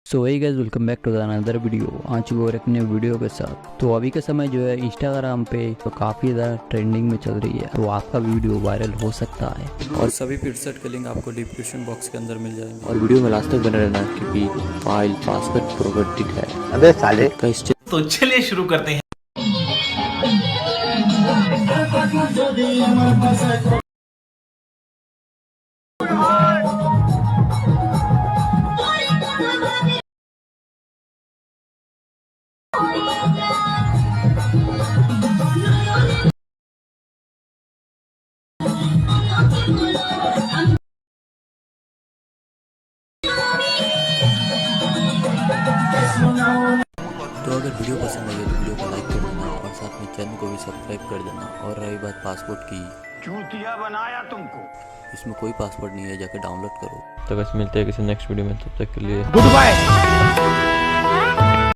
So hey guys, welcome back to another video. आ चुके और एक नए वीडियो के साथ। तो अभी के समय जो है इंस्टाग्राम पे तो काफ़ी ज़्यादा ट्रेंडिंग में चल रही है, तो आपका भी वीडियो वायरल हो सकता है। और सभी पिक्सेट के लिंक आपको डिस्क्रिप्शन बॉक्स के अंदर मिल जाएंगे। और वीडियो में लास्ट तक बने रहना क्योंकि फाइल पासवर्ड प्रोटेक्टेड है। अबे साले का तो चलिए शुरू करते हैं। तो अगर वीडियो पसंद आई तो वीडियो को लाइक कर देना और साथ में चैनल को भी सब्सक्राइब कर देना। और रही बात पासपोर्ट की, चूतिया बनाया तुमको। इसमें कोई पासवर्ड नहीं है, जाकर डाउनलोड करो। तो बस मिलते हैं किसी नेक्स्ट वीडियो में, तब तक के लिए गुड बाय।